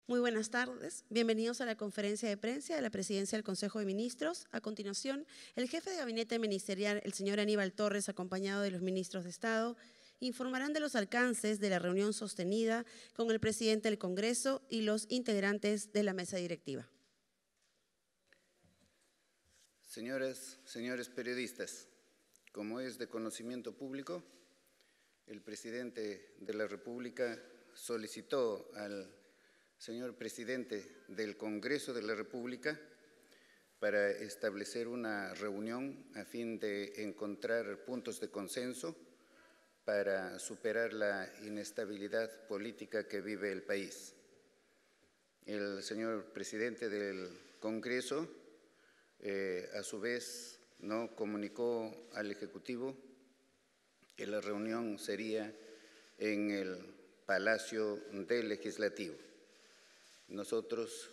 Muy buenas tardes. Bienvenidos a la conferencia de prensa de la Presidencia del Consejo de Ministros. A continuación, el jefe de gabinete ministerial, el señor Aníbal Torres, acompañado de los ministros de Estado, informarán de los alcances de la reunión sostenida con el presidente del Congreso y los integrantes de la mesa directiva. Señores periodistas, como es de conocimiento público, el presidente de la República solicitó al señor presidente del Congreso de la República para establecer una reunión a fin de encontrar puntos de consenso para superar la inestabilidad política que vive el país. El señor presidente del Congreso, a su vez, comunicó al Ejecutivo que la reunión sería en el Palacio del Legislativo. Nosotros,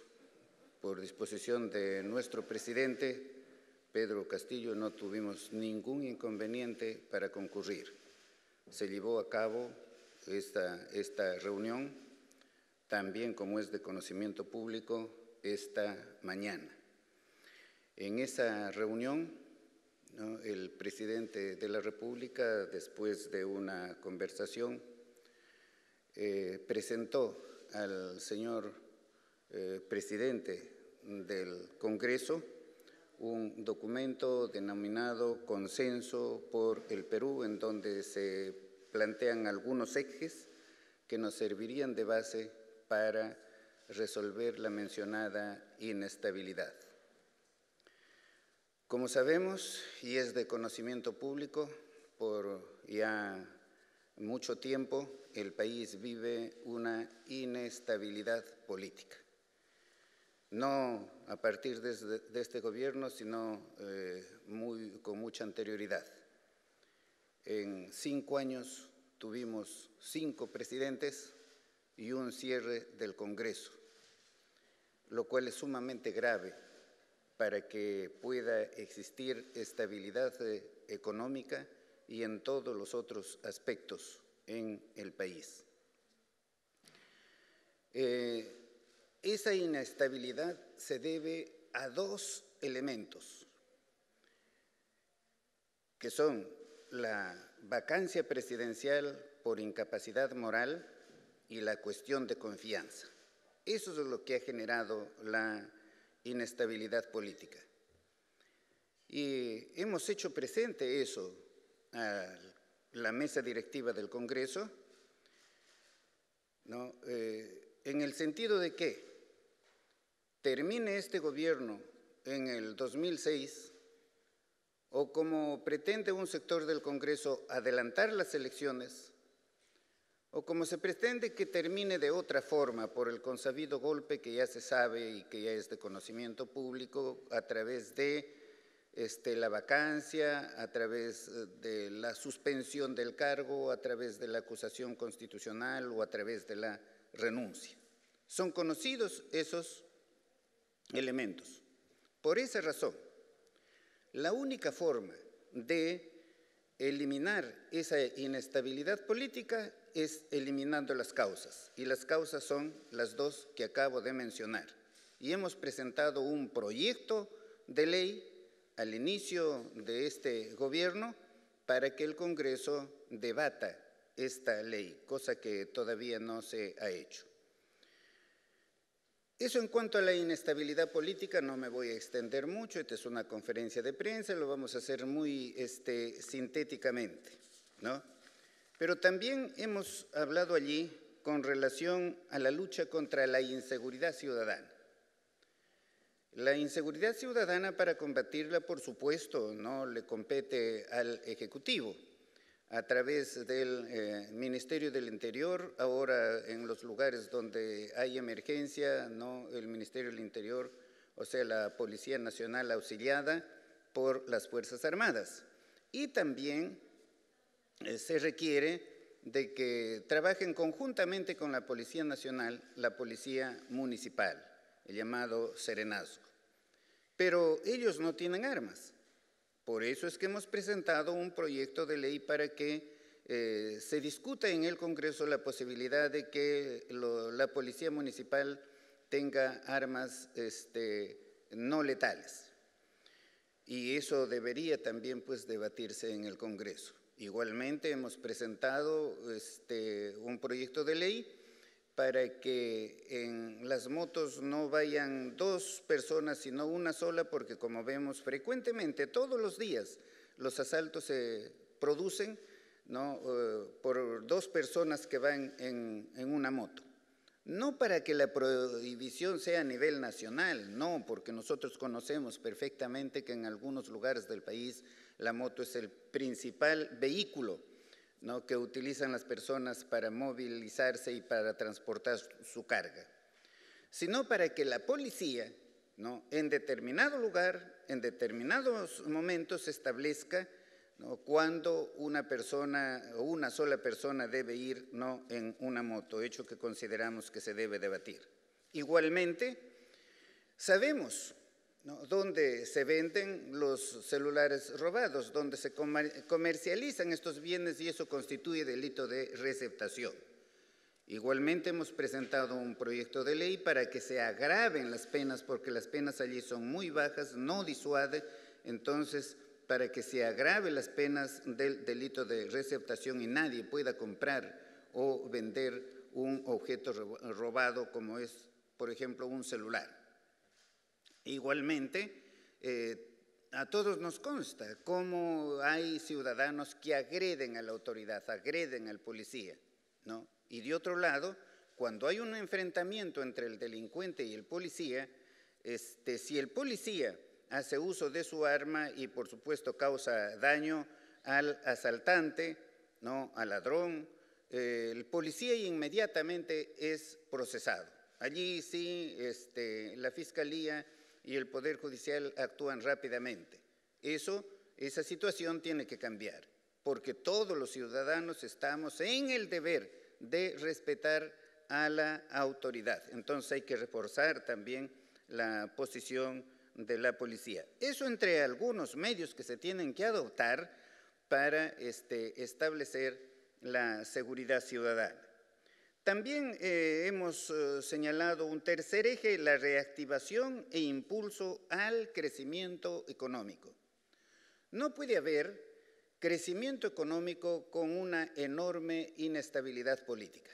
por disposición de nuestro presidente, Pedro Castillo, no tuvimos ningún inconveniente para concurrir. Se llevó a cabo esta reunión, también como es de conocimiento público, esta mañana. En esa reunión, el presidente de la República, después de una conversación, presentó al señor presidente del Congreso un documento denominado Consenso por el Perú, en donde se plantean algunos ejes que nos servirían de base para resolver la mencionada inestabilidad. Como sabemos, y es de conocimiento público, por ya mucho tiempo el país vive una inestabilidad política. No a partir de este gobierno, sino con mucha anterioridad. En 5 años tuvimos 5 presidentes y un cierre del Congreso, lo cual es sumamente grave para que pueda existir estabilidad económica y en todos los otros aspectos en el país. Esa inestabilidad se debe a 2 elementos, que son la vacancia presidencial por incapacidad moral y la cuestión de confianza. Eso es lo que ha generado la inestabilidad política. Y hemos hecho presente eso a la mesa directiva del Congreso, en el sentido de que termine este gobierno en el 2006, o como pretende un sector del Congreso adelantar las elecciones, o como se pretende que termine de otra forma por el consabido golpe que ya se sabe y que ya es de conocimiento público, a través de la vacancia, a través de la suspensión del cargo, a través de la acusación constitucional o a través de la renuncia. Son conocidos esos elementos. Por esa razón, la única forma de eliminar esa inestabilidad política es eliminando las causas, y las causas son las 2 que acabo de mencionar. Y hemos presentado un proyecto de ley al inicio de este gobierno para que el Congreso debata esta ley, cosa que todavía no se ha hecho. Eso en cuanto a la inestabilidad política, no me voy a extender mucho, esta es una conferencia de prensa, lo vamos a hacer muy sintéticamente, Pero también hemos hablado allí con relación a la lucha contra la inseguridad ciudadana. La inseguridad ciudadana, para combatirla, por supuesto, no le compete al Ejecutivo, a través del Ministerio del Interior. Ahora, en los lugares donde hay emergencia, el Ministerio del Interior, o sea, la Policía Nacional auxiliada por las Fuerzas Armadas. Y también se requiere de que trabajen conjuntamente con la Policía Nacional, la Policía Municipal, el llamado Serenazgo. Pero ellos no tienen armas. Por eso es que hemos presentado un proyecto de ley para que se discuta en el Congreso la posibilidad de que la Policía Municipal tenga armas no letales. Y eso debería también pues debatirse en el Congreso. Igualmente hemos presentado un proyecto de ley para que en las motos no vayan 2 personas, sino una sola, porque como vemos frecuentemente, todos los días, los asaltos se producen, ¿no?, por 2 personas que van en una moto. No para que la prohibición sea a nivel nacional, no, porque nosotros conocemos perfectamente que en algunos lugares del país la moto es el principal vehículo, ¿no?, que utilizan las personas para movilizarse y para transportar su carga, sino para que la policía, ¿no?, en determinado lugar, en determinados momentos establezca, ¿no?, cuando una persona o una sola persona debe ir, ¿no?, en una moto, hecho que consideramos que se debe debatir. Igualmente, sabemos, ¿no?, dónde se venden los celulares robados, dónde se comercializan estos bienes, y eso constituye delito de receptación. Igualmente hemos presentado un proyecto de ley para que se agraven las penas, porque las penas allí son muy bajas, no disuade. Entonces, para que se agrave las penas del delito de receptación y nadie pueda comprar o vender un objeto robado, como es, por ejemplo, un celular. Igualmente, a todos nos consta cómo hay ciudadanos que agreden a la autoridad, agreden al policía, ¿no? Y de otro lado, cuando hay un enfrentamiento entre el delincuente y el policía, si el policía hace uso de su arma y por supuesto causa daño al asaltante, ¿no?, al ladrón, el policía inmediatamente es procesado. Allí sí la Fiscalía y el Poder Judicial actúan rápidamente. Esa situación tiene que cambiar, porque todos los ciudadanos estamos en el deber de respetar a la autoridad. Entonces hay que reforzar también la posición de la policía. Eso entre algunos medios que se tienen que adoptar para establecer la seguridad ciudadana. También hemos señalado un tercer eje, la reactivación e impulso al crecimiento económico. No puede haber crecimiento económico con una enorme inestabilidad política.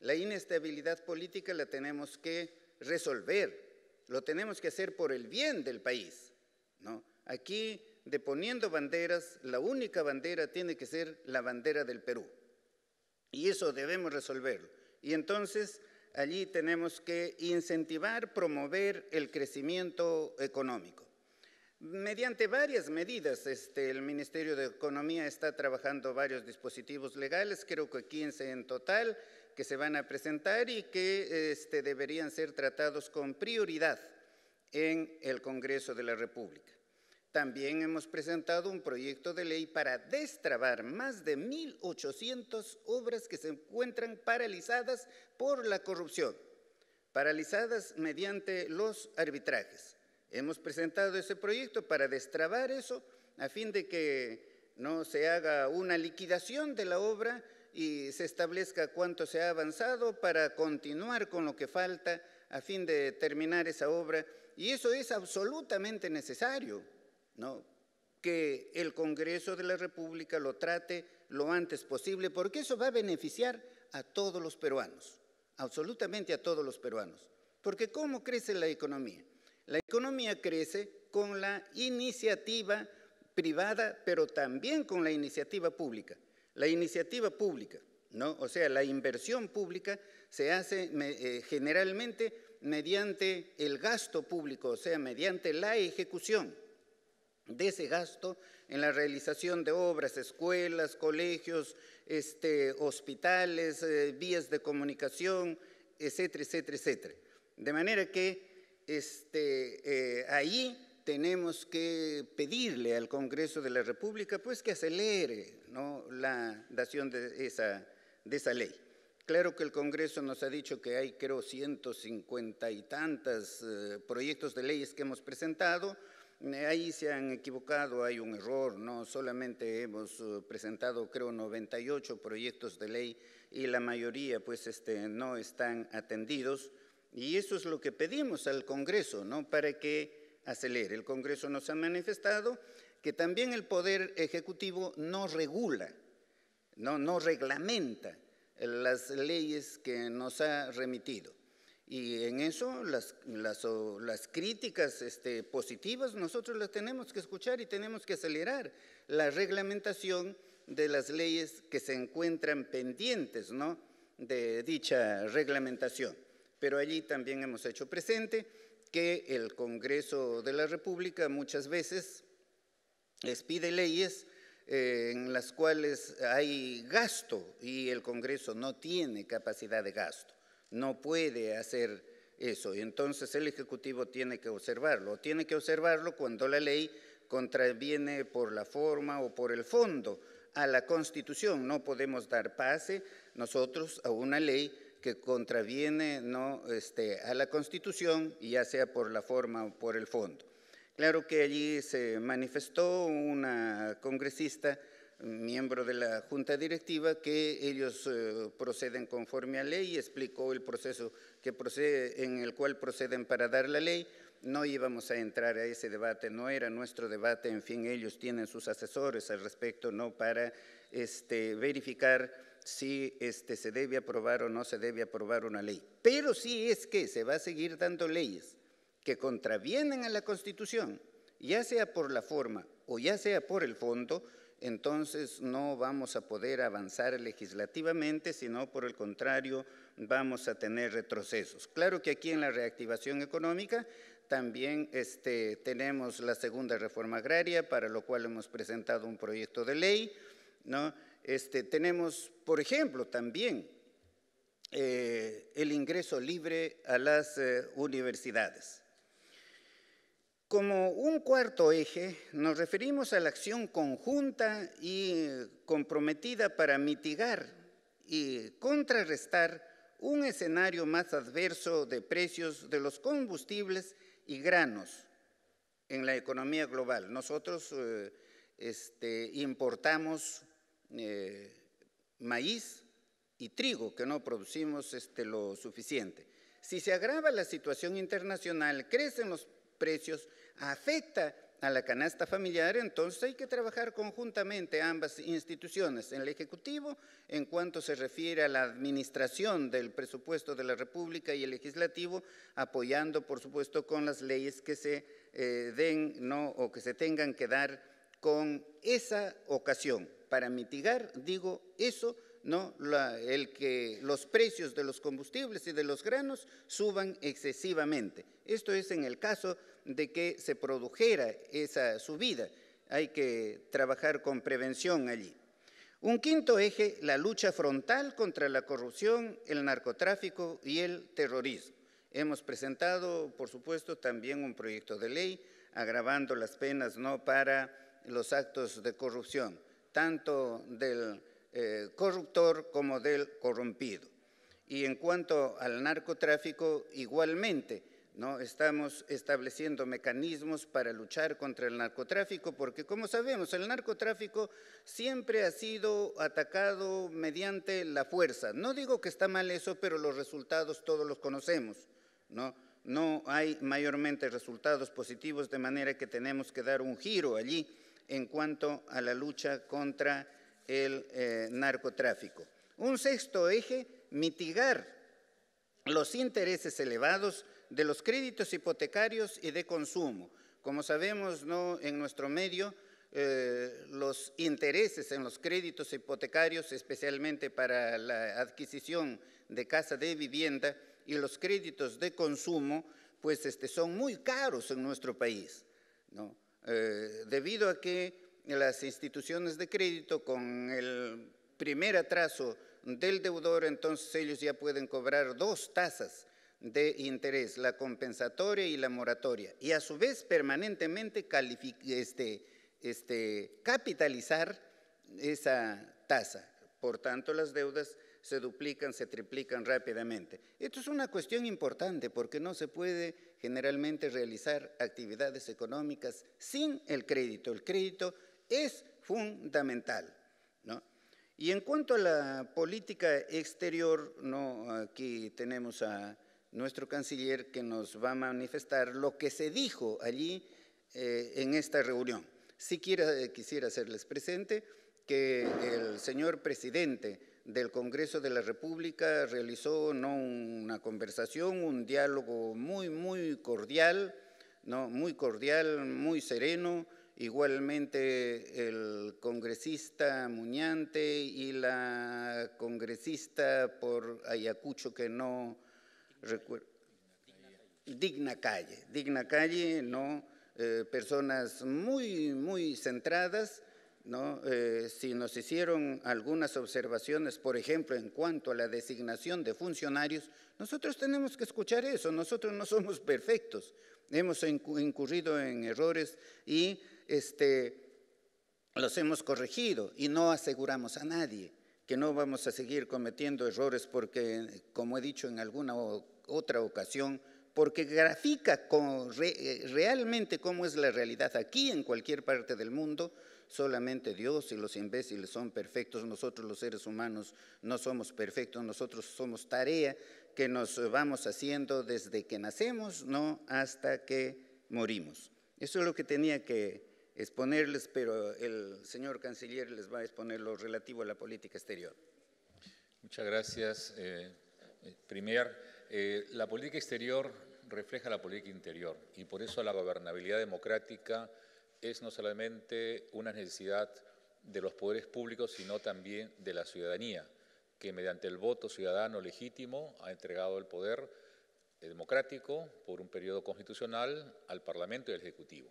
La inestabilidad política la tenemos que resolver. Lo tenemos que hacer por el bien del país, ¿no? Aquí, deponiendo banderas, la única bandera tiene que ser la bandera del Perú. Y eso debemos resolverlo. Y entonces, allí tenemos que incentivar, promover el crecimiento económico. Mediante varias medidas, el Ministerio de Economía está trabajando varios dispositivos legales, creo que 15 en total, que se van a presentar y que deberían ser tratados con prioridad en el Congreso de la República. También hemos presentado un proyecto de ley para destrabar más de 1.800 obras que se encuentran paralizadas por la corrupción, paralizadas mediante los arbitrajes. Hemos presentado ese proyecto para destrabar eso, a fin de que no se haga una liquidación de la obra y se establezca cuánto se ha avanzado para continuar con lo que falta a fin de terminar esa obra. Y eso es absolutamente necesario, ¿no?, que el Congreso de la República lo trate lo antes posible, porque eso va a beneficiar a todos los peruanos, absolutamente a todos los peruanos. Porque ¿cómo crece la economía? La economía crece con la iniciativa privada, pero también con la iniciativa pública. La iniciativa pública, ¿no?, o sea, la inversión pública se hace generalmente mediante el gasto público, o sea, mediante la ejecución de ese gasto en la realización de obras, escuelas, colegios, hospitales, vías de comunicación, etcétera, etcétera, etcétera. De manera que ahí tenemos que pedirle al Congreso de la República pues que acelere, ¿no?, la dación de esa ley. Claro que el Congreso nos ha dicho que hay, creo, 150 y tantos proyectos de leyes que hemos presentado. Ahí se han equivocado, hay un error, no solamente hemos presentado, creo, 98 proyectos de ley y la mayoría pues no están atendidos. Y eso es lo que pedimos al Congreso, ¿no?, para que acelere. El Congreso nos ha manifestado que también el Poder Ejecutivo no regula, no reglamenta las leyes que nos ha remitido. Y en eso las críticas positivas nosotros las tenemos que escuchar y tenemos que acelerar la reglamentación de las leyes que se encuentran pendientes, ¿no?, de dicha reglamentación. Pero allí también hemos hecho presente que el Congreso de la República muchas veces expide leyes en las cuales hay gasto y el Congreso no tiene capacidad de gasto, no puede hacer eso. Y entonces el Ejecutivo tiene que observarlo cuando la ley contraviene por la forma o por el fondo a la Constitución. No podemos dar pase nosotros a una ley que contraviene, ¿no?, a la Constitución, ya sea por la forma o por el fondo. Claro que allí se manifestó una congresista, miembro de la Junta Directiva, que ellos proceden conforme a ley y explicó el proceso en el cual proceden para dar la ley. No íbamos a entrar a ese debate, no era nuestro debate, en fin, ellos tienen sus asesores al respecto, ¿no?, para verificar si se debe aprobar o no se debe aprobar una ley. Pero si es que se va a seguir dando leyes que contravienen a la Constitución, ya sea por la forma o ya sea por el fondo, entonces no vamos a poder avanzar legislativamente, sino por el contrario vamos a tener retrocesos. Claro que aquí en la reactivación económica también tenemos la segunda reforma agraria, para lo cual hemos presentado un proyecto de ley, ¿no? Tenemos, por ejemplo, también el ingreso libre a las universidades. Como un cuarto eje, nos referimos a la acción conjunta y comprometida para mitigar y contrarrestar un escenario más adverso de precios de los combustibles y granos en la economía global. Nosotros importamos maíz y trigo, que no producimos lo suficiente. Si se agrava la situación internacional, crecen los precios, afecta a la canasta familiar, entonces hay que trabajar conjuntamente ambas instituciones, en el Ejecutivo, en cuanto se refiere a la administración del presupuesto de la República, y el Legislativo, apoyando, por supuesto, con las leyes que se den, ¿no?, o que se tengan que dar con esa ocasión, para mitigar, digo, eso, ¿no?, el que los precios de los combustibles y de los granos suban excesivamente. Esto es en el caso de que se produjera esa subida. Hay que trabajar con prevención allí. Un quinto eje, la lucha frontal contra la corrupción, el narcotráfico y el terrorismo. Hemos presentado, por supuesto, también un proyecto de ley agravando las penas, ¿no?, para los actos de corrupción, tanto del corruptor como del corrompido. Y en cuanto al narcotráfico, igualmente, ¿no?, estamos estableciendo mecanismos para luchar contra el narcotráfico, porque como sabemos, el narcotráfico siempre ha sido atacado mediante la fuerza. No digo que está mal eso, pero los resultados todos los conocemos, ¿no? No hay mayormente resultados positivos, de manera que tenemos que dar un giro allí en cuanto a la lucha contra el narcotráfico. Un sexto eje, mitigar los intereses elevados de los créditos hipotecarios y de consumo. Como sabemos, ¿no?, en nuestro medio, los intereses en los créditos hipotecarios, especialmente para la adquisición de casa de vivienda, y los créditos de consumo, pues son muy caros en nuestro país, ¿no? Debido a que las instituciones de crédito, con el primer atraso del deudor, entonces ellos ya pueden cobrar 2 tasas de interés, la compensatoria y la moratoria, y a su vez permanentemente capitalizar esa tasa. Por tanto, las deudas se duplican, se triplican rápidamente. Esto es una cuestión importante, porque no se puede generalmente realizar actividades económicas sin el crédito. El crédito es fundamental, ¿no? Y en cuanto a la política exterior, ¿no?, aquí tenemos a nuestro canciller, que nos va a manifestar lo que se dijo allí en esta reunión. Sí quisiera hacerles presente que el señor presidente del Congreso de la República realizó una conversación, un diálogo muy cordial, muy sereno. Igualmente el congresista Muñante y la congresista por Ayacucho, que no recuerdo, Digna Calle, ¿no? Personas muy centradas, ¿no? Si nos hicieron algunas observaciones, por ejemplo, en cuanto a la designación de funcionarios, nosotros tenemos que escuchar eso. Nosotros no somos perfectos, hemos incurrido en errores y los hemos corregido, y no aseguramos a nadie que no vamos a seguir cometiendo errores porque, como he dicho en alguna otra ocasión, porque grafica realmente cómo es la realidad aquí en cualquier parte del mundo. Solamente Dios y los imbéciles son perfectos. Nosotros los seres humanos no somos perfectos. Nosotros somos tarea que nos vamos haciendo desde que nacemos, ¿no?, hasta que morimos. Eso es lo que tenía que exponerles, pero el señor canciller les va a exponer lo relativo a la política exterior. Muchas gracias. La política exterior refleja la política interior, y por eso la gobernabilidad democrática es no solamente una necesidad de los poderes públicos, sino también de la ciudadanía, que mediante el voto ciudadano legítimo ha entregado el poder democrático por un periodo constitucional al Parlamento y al Ejecutivo.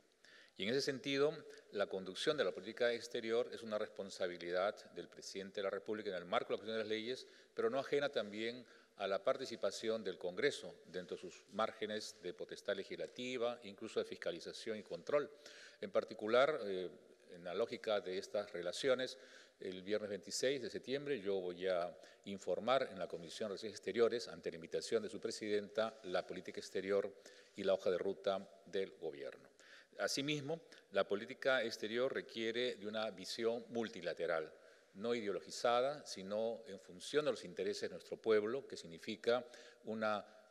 Y en ese sentido, la conducción de la política exterior es una responsabilidad del presidente de la República en el marco de la aplicación de las leyes, pero no ajena también a la participación del Congreso dentro de sus márgenes de potestad legislativa, incluso de fiscalización y control. En particular, en la lógica de estas relaciones, el viernes 26 de septiembre yo voy a informar en la Comisión de Relaciones Exteriores, ante la invitación de su presidenta, la política exterior y la hoja de ruta del gobierno. Asimismo, la política exterior requiere de una visión multilateral, no ideologizada, sino en función de los intereses de nuestro pueblo, que significa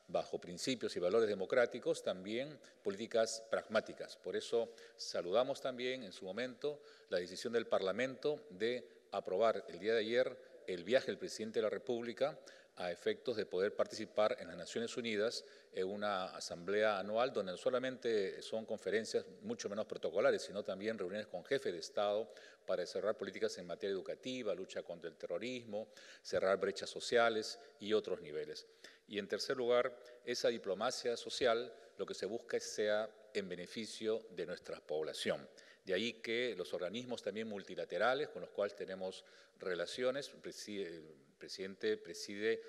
bajo principios y valores democráticos, también políticas pragmáticas. Por eso saludamos también en su momento la decisión del Parlamento de aprobar el día de ayer el viaje del presidente de la República a efectos de poder participar en las Naciones Unidas en una asamblea anual donde no solamente son conferencias mucho menos protocolares, sino también reuniones con jefes de Estado para cerrar políticas en materia educativa, lucha contra el terrorismo, cerrar brechas sociales y otros niveles. Y en tercer lugar, esa diplomacia social lo que se busca es que sea en beneficio de nuestra población. De ahí que los organismos también multilaterales con los cuales tenemos relaciones, el presidente preside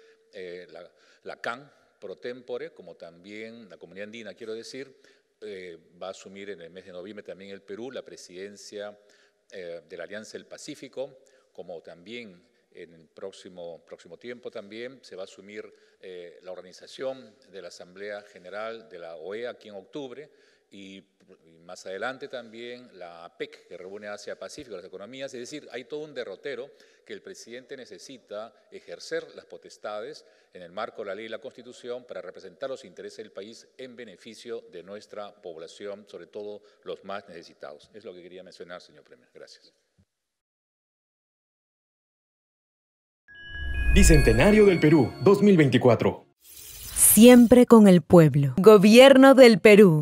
la CAN pro tempore, como también la Comunidad Andina, quiero decir, va a asumir en el mes de noviembre también el Perú la presidencia de la Alianza del Pacífico, como también en el próximo tiempo también se va a asumir la organización de la Asamblea General de la OEA aquí en octubre, y más adelante también la APEC, que reúne Asia-Pacífico, las economías. Es decir, hay todo un derrotero que el presidente necesita ejercer las potestades en el marco de la ley y la Constitución para representar los intereses del país en beneficio de nuestra población, sobre todo los más necesitados. Es lo que quería mencionar, señor Premier. Gracias. Bicentenario del Perú, 2024. Siempre con el pueblo. Gobierno del Perú.